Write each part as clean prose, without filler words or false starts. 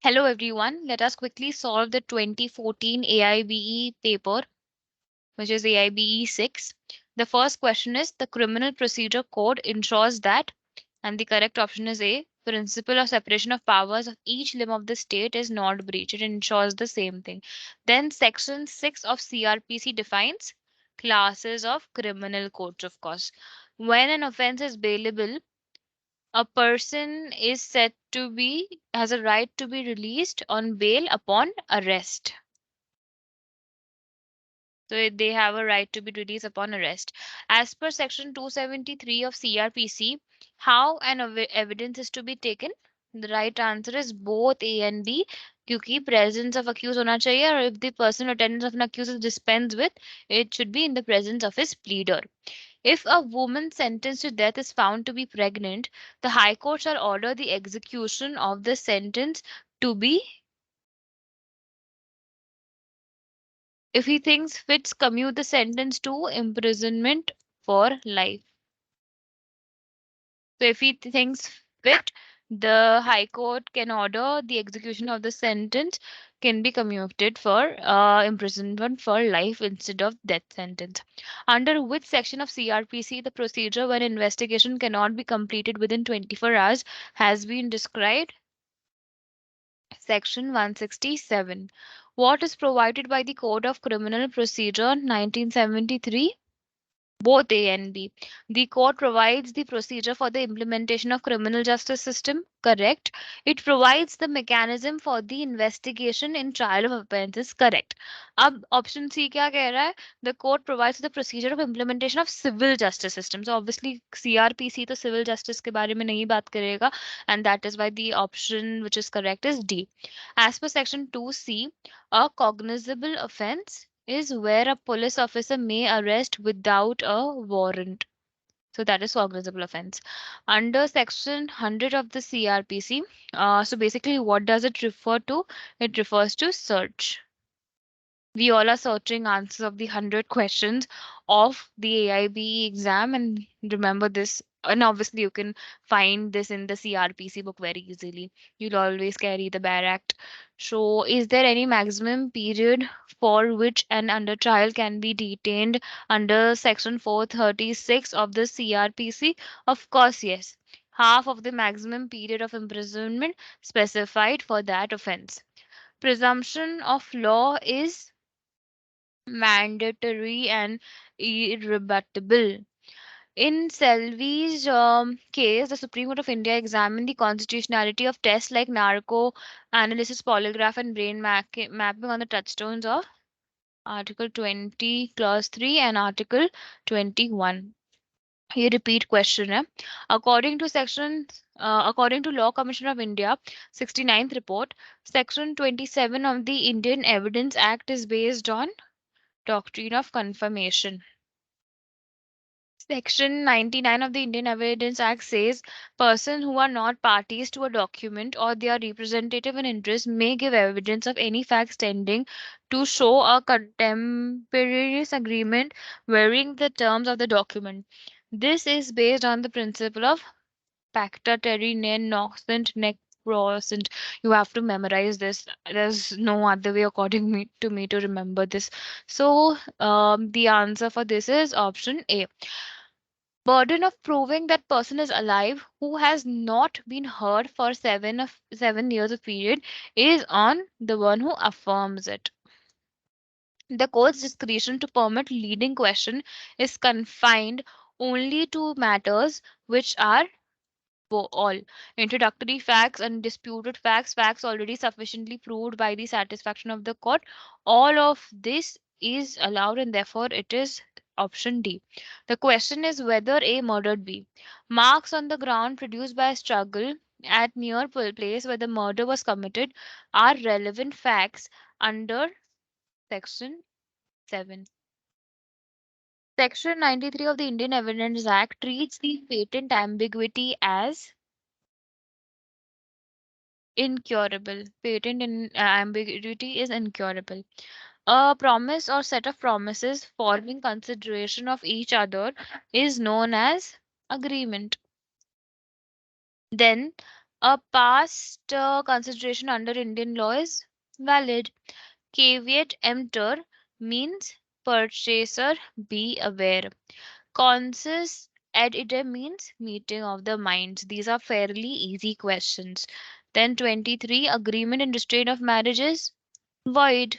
Hello everyone, let us quickly solve the 2014 AIBE paper, which is AIBE 6. The first question is the Criminal Procedure Code ensures that, and the correct option is A, principle of separation of powers of each limb of the state is not breached. It ensures the same thing. Then section 6 of CRPC defines classes of criminal codes, of course. When an offense is bailable, a person is said to be has a right to be released on bail upon arrest. So they have a right to be released upon arrest. As per section 273 of CRPC, how an evidence is to be taken? The right answer is both A and B. क्योंकि presence of accused होना चाहिए, or if the personal attendance of an accused is dispensed with, it should be in the presence of his pleader. If a woman sentenced to death is found to be pregnant, the High Court shall order the execution of the sentence to be, if he thinks fits, commute the sentence to imprisonment for life. So if he thinks fit, the High Court can order the execution of the sentence can be commuted for imprisonment for life instead of death sentence. Under which section of CRPC the procedure when investigation cannot be completed within 24 hours has been described? Section 167. What is provided by the Code of Criminal Procedure 1973? Both A and B. The court provides the procedure for the implementation of criminal justice system. Correct. It provides the mechanism for the investigation and trial of offences. Correct. अब option C क्या कह रहा है? The court provides the procedure of implementation of civil justice system. So obviously CRPC तो civil justice के बारे में नहीं बात करेगा, and that is why the option which is correct is D. As per section 2C, a cognizable offence is where a police officer may arrest without a warrant. So that is cognizable offense. Under section 100 of the CRPC, so basically what does it refer to? It refers to search. We all are searching answers of the 100 questions of the AIBE exam, and remember this. And obviously, you can find this in the CRPC book very easily. You'll always carry the Bear Act. So, is there any maximum period for which an under trial can be detained under Section 436 of the CRPC? Of course, yes. Half of the maximum period of imprisonment specified for that offense. Presumption of law is mandatory and irrebuttable. In Selvi's case, the Supreme Court of India examined the constitutionality of tests like narco analysis, polygraph, and brain mapping on the touchstones of Article 20, Clause 3, and Article 21. ये repeat question है. According to Law Commission of India, 69th report, Section 27 of the Indian Evidence Act is based on doctrine of confirmation. Section 99 of the Indian Evidence Act says persons who are not parties to a document or their representative in interest may give evidence of any facts tending to show a contemporaneous agreement varying the terms of the document. This is based on the principle of pacta terri non nocent nec prosent. You have to memorize this. There's no other way according to me to remember this. So the answer for this is option A. Burden of proving that person is alive who has not been heard for 7 years of period is on the one who affirms it. The court's discretion to permit leading question is confined only to matters which are all introductory facts, undisputed facts, facts already sufficiently proved by the satisfaction of the court. All of this is allowed, and therefore it is option D. The question is whether A murdered B. Marks on the ground produced by a struggle at near place where the murder was committed are relevant facts under section 7. Section 93 of the Indian Evidence Act treats the patent ambiguity as incurable. Patent ambiguity is incurable. A promise or set of promises forming consideration of each other is known as agreement. Then A past consideration under Indian law is valid. Caveat emptor means purchaser be aware. Consensus ad idem means meeting of the minds. These are fairly easy questions. Then 23, agreement in restraint of marriage is void.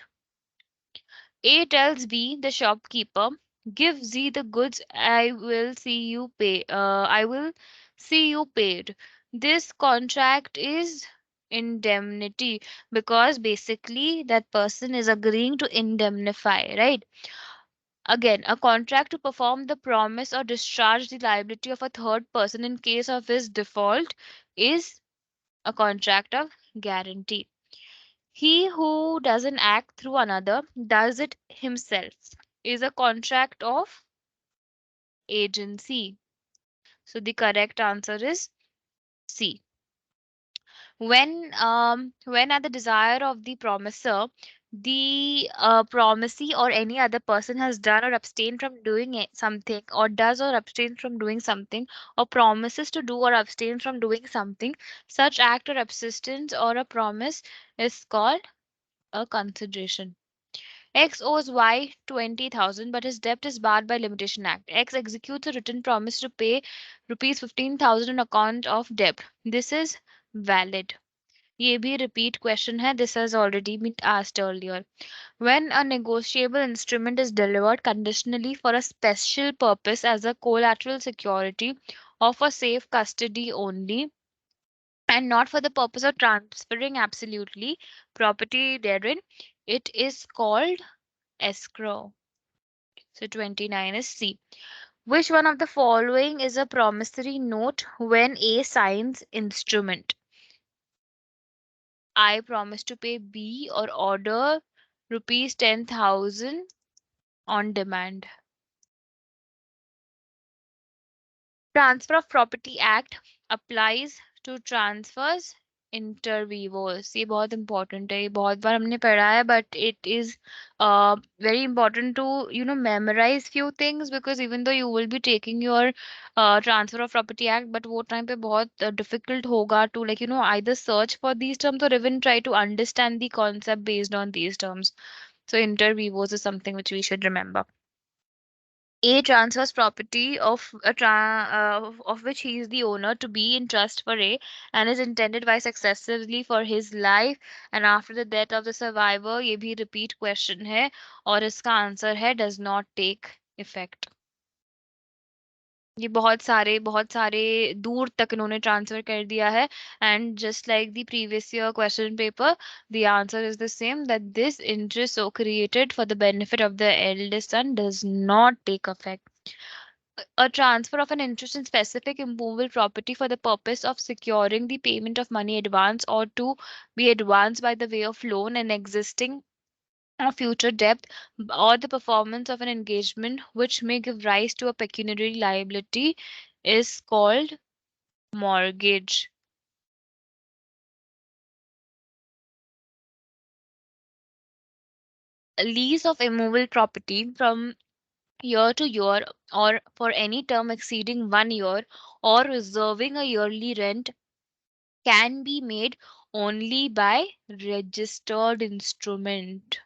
A tells B, the shopkeeper, give Z the goods, I will see you paid. This contract is indemnity because basically that person is agreeing to indemnify, right? Again, a contract to perform the promise or discharge the liability of a third person in case of his default is a contract of guarantee. He who doesn't act through another does it himself is a contract of agency. So the correct answer is C. When at the desire of the promiser, the promisee or any other person has done or abstained from doing something, or does or abstains from doing something, or promises to do or abstain from doing something, such act or absistence or a promise is called a consideration. X owes Y 20,000, but his debt is barred by Limitation Act. X executes a written promise to pay rupees 15,000 on account of debt. This is valid. ये भी repeat question है. This has already been asked earlier. When a negotiable instrument is delivered conditionally for a special purpose as a collateral security or for safe custody only, and not for the purpose of transferring absolutely property therein, it is called escrow. So 29 is C. Which one of the following is a promissory note when A signs instrument? I promise to pay B or order rupees 10,000 on demand. Transfer of Property Act applies to transfers inter vivos. ये बहुत important है, ये बहुत बार हमने पढ़ा है, but it is very important to memorize few things, because even though you will be taking your Transfer of Property Act, but वो time पे बहुत difficult होगा to either search for these terms or even try to understand the concept based on these terms. So inter vivos is something which we should remember. A transfers property of which he is the owner to be in trust for A and is intended by successively for his life and after the death of the survivor. ये भी repeat question है और इसका answer है does not take effect. ये बहुत सारे दूर तक इन्होंने ट्रांसफर कर दिया है, and just like the previous year question paper, the answer is the same, that this interest so created for the benefit of the eldest son does not take effect. A transfer of an interest in specific immovable property for the purpose of securing the payment of money advance or to be advanced by the way of loan and existing or future debt or the performance of an engagement which may give rise to a pecuniary liability is called mortgage. A lease of immovable property from year to year or for any term exceeding 1 year or reserving a yearly rent can be made only by registered instrument.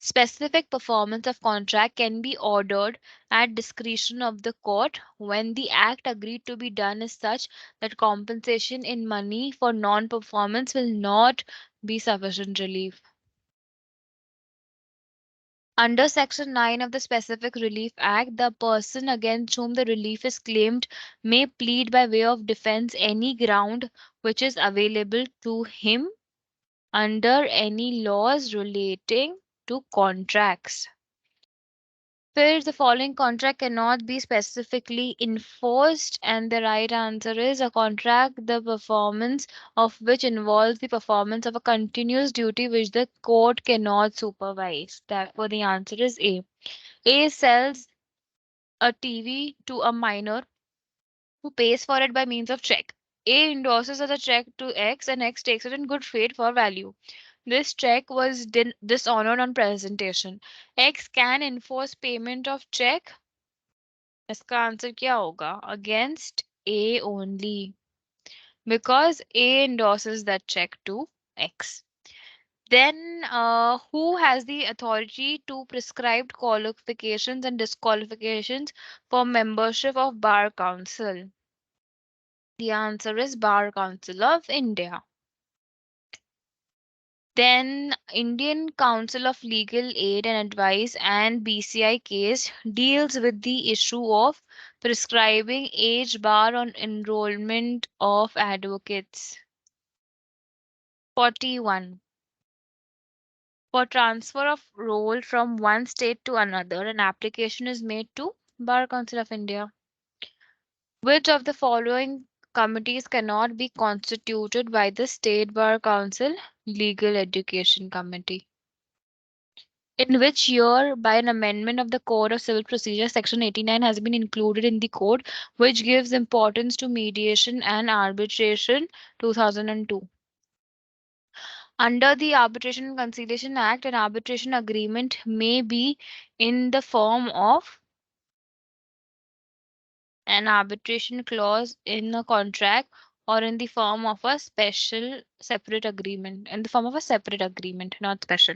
Specific performance of contract can be ordered at discretion of the court when the act agreed to be done is such that compensation in money for non-performance will not be sufficient relief. Under Section 9 of the Specific Relief Act, the person against whom the relief is claimed may plead by way of defense any ground which is available to him under any laws relating to contracts. Where the following contract cannot be specifically enforced, and the right answer is a contract the performance of which involves the performance of a continuous duty which the court cannot supervise. Therefore, the answer is A. A sells a TV to a minor who pays for it by means of check. A endorses the check to X and X takes it in good faith for value. This check was dishonored on presentation. X can enforce payment of check. इसका answer क्या होगा? Against A only. because A endorses that check to X. Then, who has the authority to prescribe qualifications and disqualifications for membership of Bar Council? The answer is Bar Council of India. Then, Indian Council of Legal Aid and Advice and BCI case deals with the issue of prescribing age bar on enrollment of advocates. 41. For transfer of role from one state to another, an application is made to Bar Council of India. Which of the following committees cannot be constituted by the State Bar Council? Legal Education Committee. In which year, by an amendment of the Code of Civil Procedure, Section 89 has been included in the code, which gives importance to mediation and arbitration? 2002. Under the Arbitration and Conciliation Act, an arbitration agreement may be in the form of an arbitration clause in a contract or in the form of a special separate agreement, in the form of a separate agreement, not special.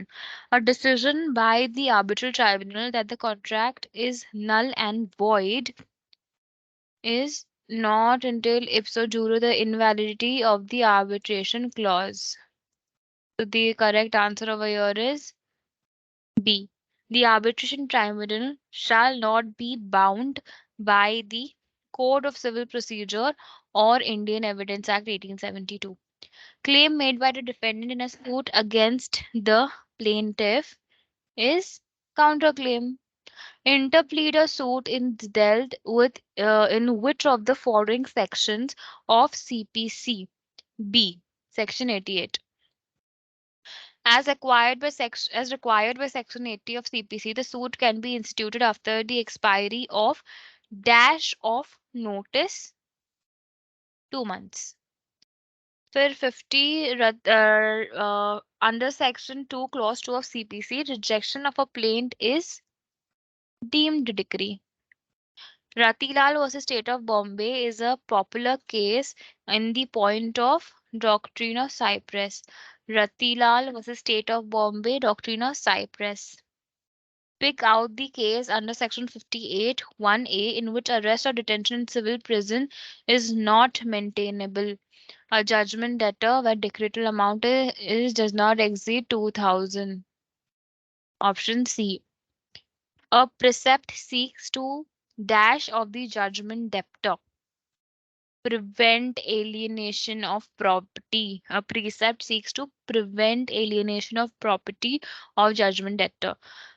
A decision by the arbitral tribunal that the contract is null and void is not until ipso juro the invalidity of the arbitration clause. So the correct answer over here is B. The arbitration tribunal shall not be bound by the Code of Civil Procedure or Indian Evidence Act 1872. Claim made by the defendant in a suit against the plaintiff is counterclaim. Interpleader suit is dealt with in which of the following sections of CPC? B. Section 88. As required by Section 80 of CPC, the suit can be instituted after the expiry of dash of notice 2 months. फिर 50 under Section 2 Clause 2 of CPC, rejection of a plaint is deemed decree. Ratilal versus State of Bombay is a popular case in the point of doctrine of Cyprus. Ratilal versus State of Bombay, doctrine of Cyprus. Pick out the case under Section 58 1A in which arrest or detention in civil prison is not maintainable. A judgment debtor where decretal amount does not exceed 2000. Option C. A precept seeks to dash of the judgment debtor. Prevent alienation of property. A precept seeks to prevent alienation of property of judgment debtor.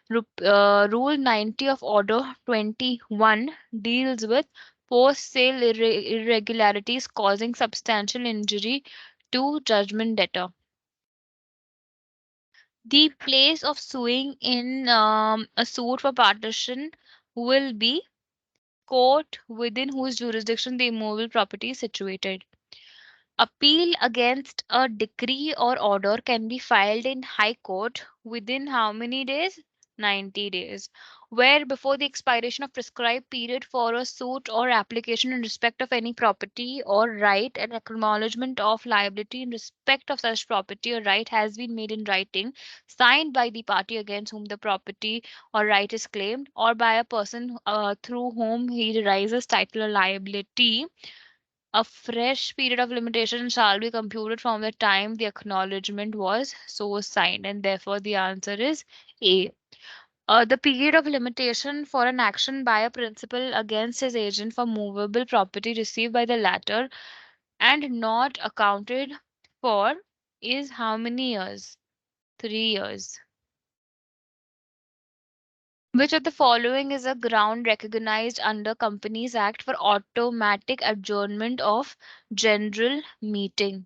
Rule 90 of Order 21 deals with post-sale irregularities causing substantial injury to judgment debtor. The place of suing in a suit for partition will be court within whose jurisdiction the immovable property is situated. Appeal against a decree or order can be filed in High Court within how many days? 90 days. Where before the expiration of prescribed period for a suit or application in respect of any property or right, an acknowledgement of liability in respect of such property or right has been made in writing, signed by the party against whom the property or right is claimed, or by a person through whom he derives title or liability, a fresh period of limitation shall be computed from the time the acknowledgement was so signed, and therefore the answer is A. The period of limitation for an action by a principal against his agent for movable property received by the latter and not accounted for is how many years? 3 years. Which of the following is a ground recognized under Companies Act for automatic adjournment of general meeting?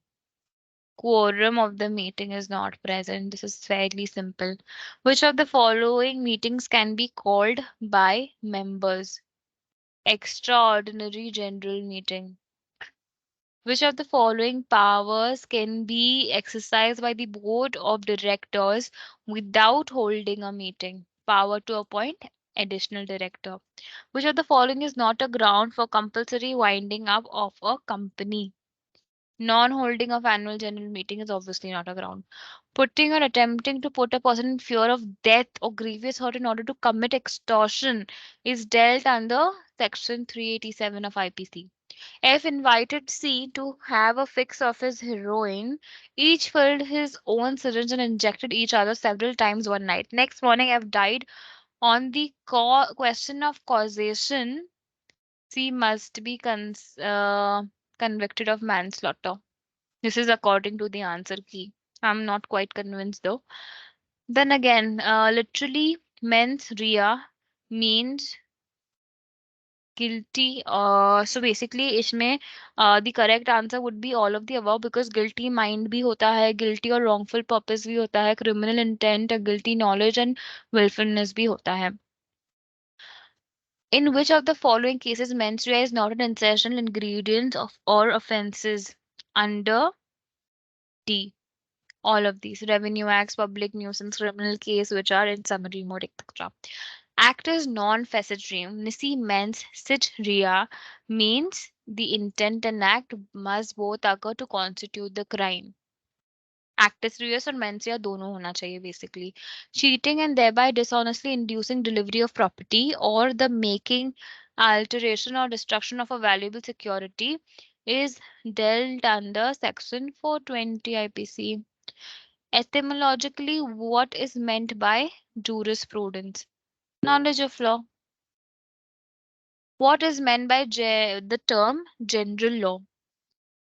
Quorum of the meeting is not present. This is fairly simple. Which of the following meetings can be called by members? Extraordinary general meeting. Which of the following powers can be exercised by the board of directors without holding a meeting? Power to appoint additional director. Which of the following is not a ground for compulsory winding up of a company? Non-holding of annual general meeting is obviously not a ground. Putting or attempting to put a person in fear of death or grievous hurt in order to commit extortion is dealt under Section 387 of IPC. F invited C to have a fix of his heroin. Each filled his own syringe and injected each other several times one night. Next morning, F died. On the question of causation, C must be convicted of manslaughter. This is according to the answer key. I'm not quite convinced though. Then again, literally, mens rea means guilty. So basically, इसमें the correct answer would be all of the above because guilty mind भी होता है, guilty और wrongful purpose भी होता है, criminal intent, guilty knowledge and willfulness भी होता है. In which of the following cases mens rea is not an essential ingredient of or offenses? Under D. All of these revenue acts, public nuisance, criminal case, which are in summary mode, etc. Act is non-facetary. Nisi mens sit rea means the intent and act must both occur to constitute the crime. Actus reus और mens rea दोनों होना चाहिए basically. Cheating and thereby dishonestly inducing delivery of property or the making, alteration or destruction of a valuable security is dealt under section 420 IPC. Etymologically, what is meant by jurisprudence? Knowledge of law. What is meant by the term general law?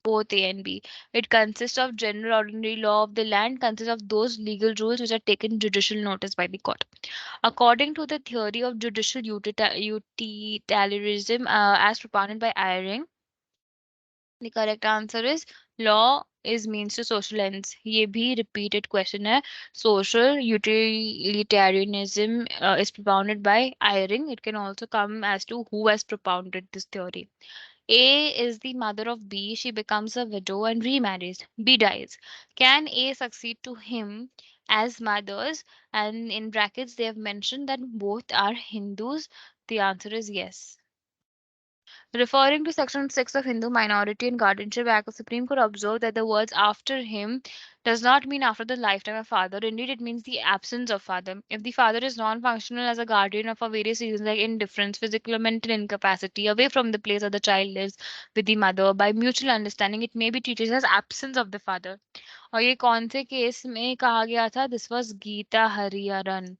Both A and B. It consists of general ordinary law of the land, consists of those legal rules which are taken judicial notice by the court. According to the theory of judicial utilitarianism as propounded by Eyring, the correct answer is law is means to social ends. ये भी repeated question है. Social utilitarianism is propounded by Eyring. It can also come as to who has propounded this theory. A is the mother of B. She becomes a widow and remarries. B dies. Can A succeed to him as mothers? And in brackets, they have mentioned that both are Hindus. The answer is yes. Referring to Section 6 of Hindu Minority and Guardianship Act, the Supreme Court observed that the words after him does not mean after the lifetime of father. Indeed, it means the absence of father. If the father is non-functional as a guardian or for various reasons like indifference, physical or mental incapacity, away from the place where the child lives with the mother, by mutual understanding, it may be treated as absence of the father. और ये कौन से case में कहा गया था? This was Geeta Hariharan.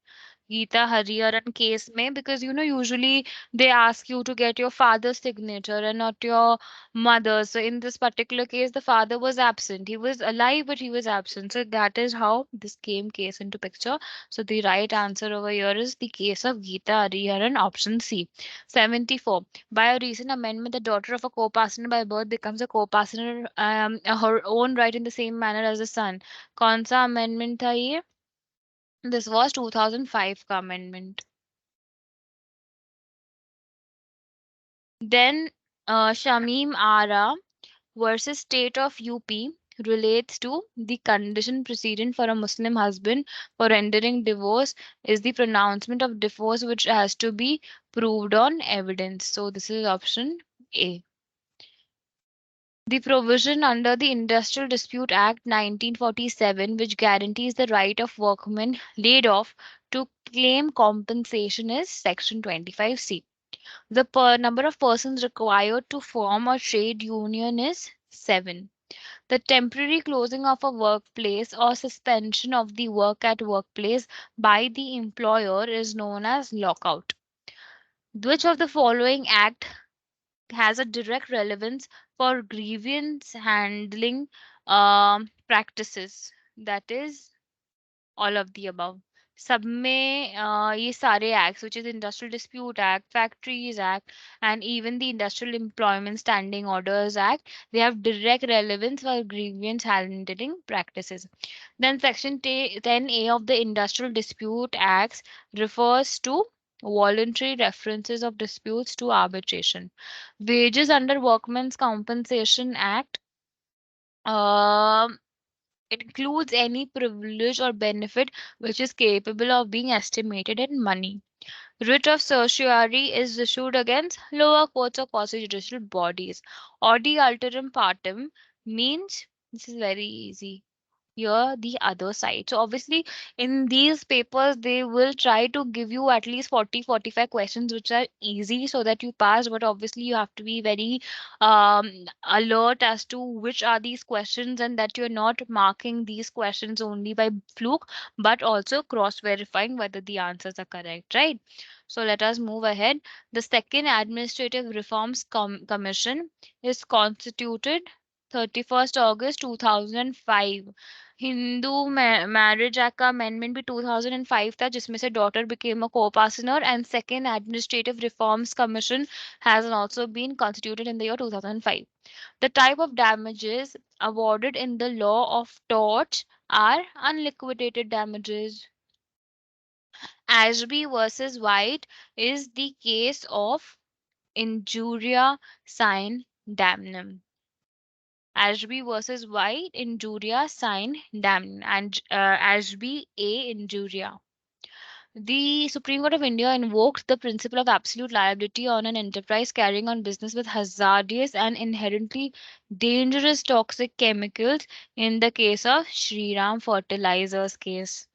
Geeta Hariharan case में, because usually they ask you to get your father's signature and not your mother's. So in this particular case, the father was absent. He was alive, but he was absent. So that is how this case into picture. So the right answer over here is the case of Geeta Hariharan, option C. 74. By a recent amendment, the daughter of a co-partner by birth becomes a co-partner her own right in the same manner as the son. कौन सा amendment था ये? This was 2005 का amendment. Then Shamim Ara versus State of UP relates to the condition precedent for a Muslim husband for rendering divorce is the pronouncement of divorce which has to be proved on evidence. So this is option A. The provision under the Industrial Dispute Act 1947, which guarantees the right of workmen laid off to claim compensation, is Section 25C. The number of persons required to form a trade union is 7. The temporary closing of a workplace or suspension of the work at workplace by the employer is known as lockout. Which of the following act has a direct relevance for grievance handling practices? That is all of the above. सब में ये सारे acts, which is Industrial Dispute Act, Factories Act, and even the Industrial Employment Standing Orders Act, they have direct relevance for grievance handling practices. Then Section 10A of the Industrial Dispute Acts refers to voluntary references of disputes to arbitration. Wages under Workmen's Compensation Act. um it includes any privilege or benefit which is capable of being estimated in money. Writ of certiorari is issued against lower courts or quasi-judicial bodies. Audi alterum partem means this is very easy. Here the other side. So obviously in these papers they will try to give you at least 40-45 questions which are easy so that you pass, but obviously you have to be very alert as to which are these questions, and that you're not marking these questions only by fluke but also cross verifying whether the answers are correct, right? So let us move ahead. The second Administrative Reforms Commission is constituted 31st August 2005। Hindu marriage act का amendment भी 2005 था जिसमें से daughter became a co-partner, and second administrative reforms commission has also been constituted in the year 2005. The type of damages awarded in the law of tort are unliquidated damages. Ashby versus White is the case of injuria sine damnum. Ashby versus White, injuria sine damnum, and Ashby a injuria. The Supreme Court of India invoked the principle of absolute liability on an enterprise carrying on business with hazardous and inherently dangerous toxic chemicals in the case of Shriram Fertilizers case.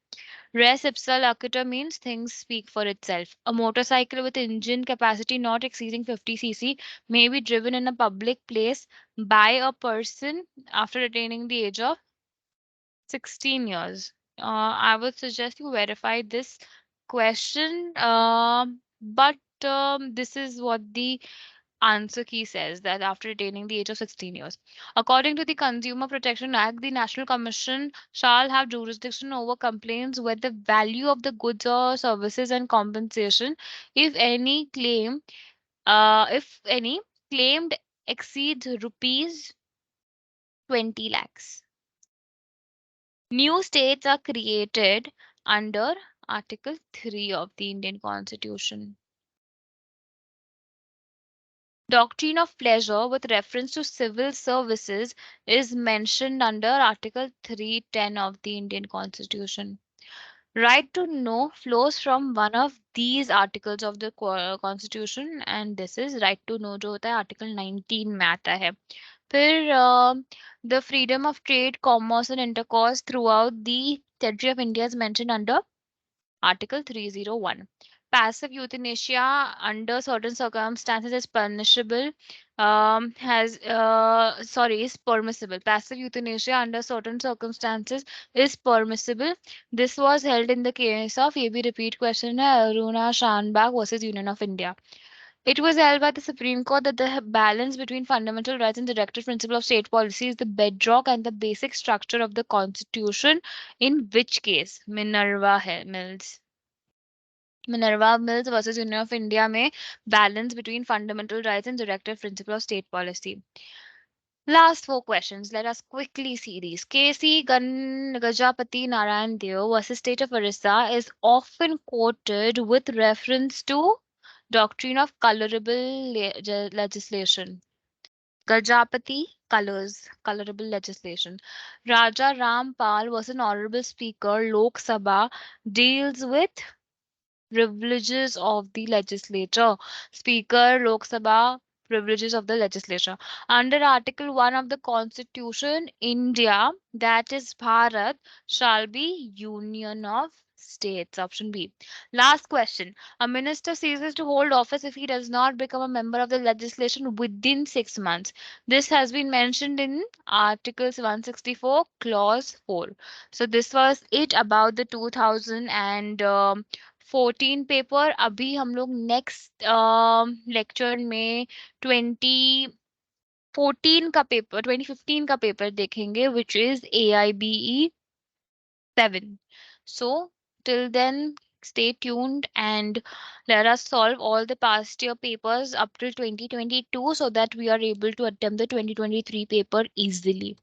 Res ipsa loquitur means things speak for itself. A motorcycle with engine capacity not exceeding 50 cc may be driven in a public place by a person after attaining the age of 16 years. I would suggest you verify this question, but this is what the answer key says, that after attaining the age of 16 years. According to the Consumer Protection Act, the National Commission shall have jurisdiction over complaints where the value of the goods or services and compensation, if any if any claimed exceeds rupees 20 lakhs. New states are created under Article 3 of the Indian Constitution. Doctrine of pleasure with reference to civil services is mentioned under Article 310 of the Indian Constitution. Right to know flows from one of these articles of the Constitution, and this is right to know जो होता है Article 19 में आता है. फिर the freedom of trade, commerce and intercourse throughout the territory of India is mentioned under Article 301. Passive euthanasia under certain circumstances is punishable. Is permissible. Passive euthanasia under certain circumstances is permissible. This was held in the case of AB repeat question Aruna Shanbag versus Union of India. It was held by the Supreme Court that the balance between fundamental rights and directive principle of state policy is the bedrock and the basic structure of the Constitution. In which case? Mills. Minerva Mills versus Union of India में balance between fundamental rights and directive principle of state policy. Last four questions. Let us quickly see these. KC Gajapati Narayan Deo versus State of Orissa is often quoted with reference to doctrine of colorable legislation. Gajapati colorable legislation. Raja Ram Pal was an honorable speaker. Lok Sabha deals with privileges of the legislature. Speaker, Lok Sabha, privileges of the legislature. Under Article 1 of the Constitution, India, that is Bharat, shall be Union of States. Option B. Last question. A minister ceases to hold office if he does not become a member of the legislation within 6 months. This has been mentioned in Articles 164, Clause 4. So this was it about the 2014 paper. अभी हम लोग next lecture में 2014 का paper 2015 का paper देखेंगे which is AIBE 7. So till then stay tuned and let us solve all the past year papers up till 2022 so that we are able to attempt the 2023 paper easily.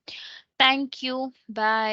Thank you. Bye.